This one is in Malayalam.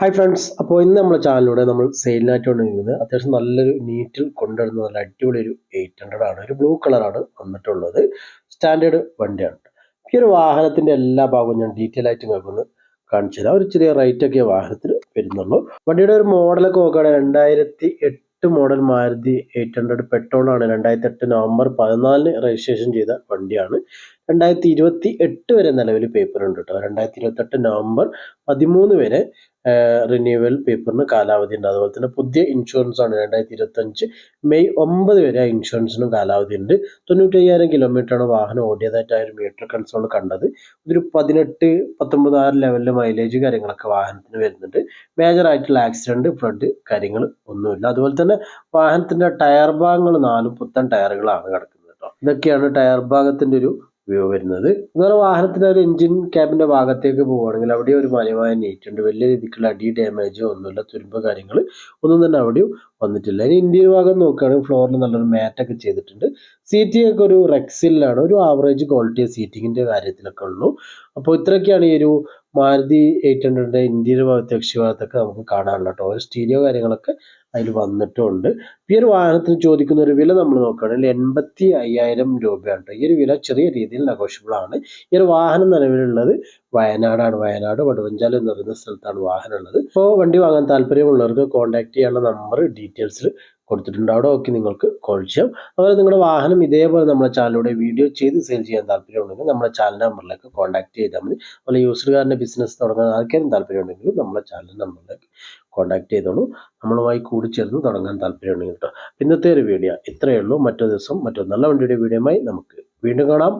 ഹായ് ഫ്രണ്ട്സ്, അപ്പോൾ ഇന്ന് നമ്മുടെ ചാനലിലൂടെ നമ്മൾ സെയിലിനായിട്ട് കൊണ്ടുവരുന്നത് അത്യാവശ്യം നല്ലൊരു നീറ്റിൽ കൊണ്ടുവരുന്ന നല്ല അടിപൊളി ഒരു 800 ആണ്. ഒരു ബ്ലൂ കളറാണ് വന്നിട്ടുള്ളത്. സ്റ്റാൻഡേർഡ് വണ്ടിയാണ്. ഈ ഒരു വാഹനത്തിൻ്റെ എല്ലാ ഭാഗവും ഞാൻ ഡീറ്റെയിൽ ആയിട്ട് നിങ്ങൾക്ക് കാണിച്ചു തരാം. ഒരു ചെറിയ റേറ്റ് ഒക്കെ വാഹനത്തിന് വരുന്നുള്ളൂ. വണ്ടിയുടെ ഒരു മോഡലൊക്കെ നോക്കുകയാണെങ്കിൽ 2008 മോഡൽ മാരുതി 800 പെട്രോളാണ്. 2008 നവംബർ 14 രജിസ്ട്രേഷൻ ചെയ്ത വണ്ടിയാണ്. 2028 വരെ നിലവിൽ പേപ്പർ ഉണ്ട് കേട്ടോ. 2028 നവംബർ 13 വരെ റിന്യൂവൽ പേപ്പറിന് കാലാവധി ഉണ്ട്. അതുപോലെ തന്നെ പുതിയ ഇൻഷുറൻസ് ആണ്. 2025 മെയ് 9 വരെ ആ ഇൻഷുറൻസിനും കാലാവധി ഉണ്ട്. 95,000 കിലോമീറ്ററാണ് വാഹനം ഓടിയതായിട്ട് ആ ഒരു മീറ്റർ കൺസോൾ കണ്ടത്. ഒരു 18-19 ആ ലെവലിൽ മൈലേജ് കാര്യങ്ങളൊക്കെ വാഹനത്തിന് വരുന്നുണ്ട്. മേജർ ആയിട്ടുള്ള ആക്സിഡന്റ് ഫ്ലഡ് കാര്യങ്ങൾ ഒന്നുമില്ല. അതുപോലെ തന്നെ വാഹനത്തിന്റെ ടയർ ഭാഗങ്ങൾ 4 പുത്തൻ ടയറുകളാണ് കിടക്കുന്നത് കേട്ടോ. ഇതൊക്കെയാണ് ടയർ ഭാഗത്തിന്റെ ഒരു വ്യൂ വരുന്നത്. അതുപോലെ വാഹനത്തിന്റെ ഒരു എഞ്ചിൻ ക്യാബിന്റെ ഭാഗത്തേക്ക് പോവുകയാണെങ്കിൽ അവിടെ ഒരു മാന്യമായ നീറ്റ് ഉണ്ട്. വലിയ രീതിക്കുള്ള അടി ഡാമേജോ ഒന്നുമില്ല, തുരുമ്പ് കാര്യങ്ങൾ ഒന്നും തന്നെ അവിടെയും വന്നിട്ടില്ല. ഇനി ഇന്ത്യൻ ഭാഗം നോക്കുകയാണെങ്കിൽ ഫ്ലോറിൽ നല്ലൊരു മാറ്റൊക്കെ ചെയ്തിട്ടുണ്ട്. സീറ്റിംഗ് ഒക്കെ ഒരു റെക്സിലാണ്, ഒരു ആവറേജ് ക്വാളിറ്റി സീറ്റിങ്ങിന്റെ കാര്യത്തിലൊക്കെ ഉള്ളൂ. അപ്പോൾ ഇത്രയൊക്കെയാണ് ഈ ഒരു മാരുതി 800 ഇന്ത്യൻ ഭാഗത്ത് ഭാഗത്തൊക്കെ നമുക്ക് കാണാനുള്ള കേട്ടോ. ഒരു സ്റ്റീരിയോ കാര്യങ്ങളൊക്കെ അതിൽ വന്നിട്ടുണ്ട്. ഈ ഒരു വാഹനത്തിന് ചോദിക്കുന്ന ഒരു വില നമ്മൾ നോക്കുകയാണെങ്കിൽ 85,000 രൂപയാണ്. ഈ ഒരു വില ചെറിയ രീതിയിൽ നെഗോഷ്യബിൾ ആണ്. ഈ ഒരു വാഹനം നിലവിലുള്ളത് വയനാടാണ്. വയനാട് വടുവഞ്ചാൽ എന്ന് പറയുന്ന സ്ഥലത്താണ് വാഹനം ഉള്ളത്. ഇപ്പോൾ വണ്ടി വാങ്ങാൻ താല്പര്യമുള്ളവർക്ക് കോൺടാക്ട് ചെയ്യാനുള്ള നമ്പർ ഡീറ്റെയിൽസിൽ കൊടുത്തിട്ടുണ്ട്. അവിടെ നോക്കി നിങ്ങൾക്ക് കോൾ ചെയ്യാം. അതുപോലെ നിങ്ങളുടെ വാഹനം ഇതേപോലെ നമ്മുടെ ചാനലിലൂടെ വീഡിയോ ചെയ്ത് സെയിൽ ചെയ്യാൻ താല്പര്യമുണ്ടെങ്കിൽ നമ്മുടെ ചാനൽ നമ്പറിലേക്ക് കോൺടാക്ട് ചെയ്താൽ മതി. അതുപോലെ യൂസർകാരൻ്റെ ബിസിനസ് തുടങ്ങാൻ ആർക്കാരും താല്പര്യമുണ്ടെങ്കിലും നമ്മുടെ ചാനൽ നമ്പറിലേക്ക് കോൺടാക്ട് ചെയ്തോളൂ. നമ്മളുമായി കൂടിച്ചേർന്ന് തുടങ്ങാൻ താല്പര്യമുണ്ടെങ്കിൽ കേട്ടോ. ഇന്നത്തെ ഒരു വീഡിയോ ഇത്രയേ ഉള്ളൂ. മറ്റൊരു ദിവസം മറ്റൊരു നല്ല വണ്ടിയുടെ വീഡിയോയുമായി നമുക്ക് വീണ്ടും കാണാം.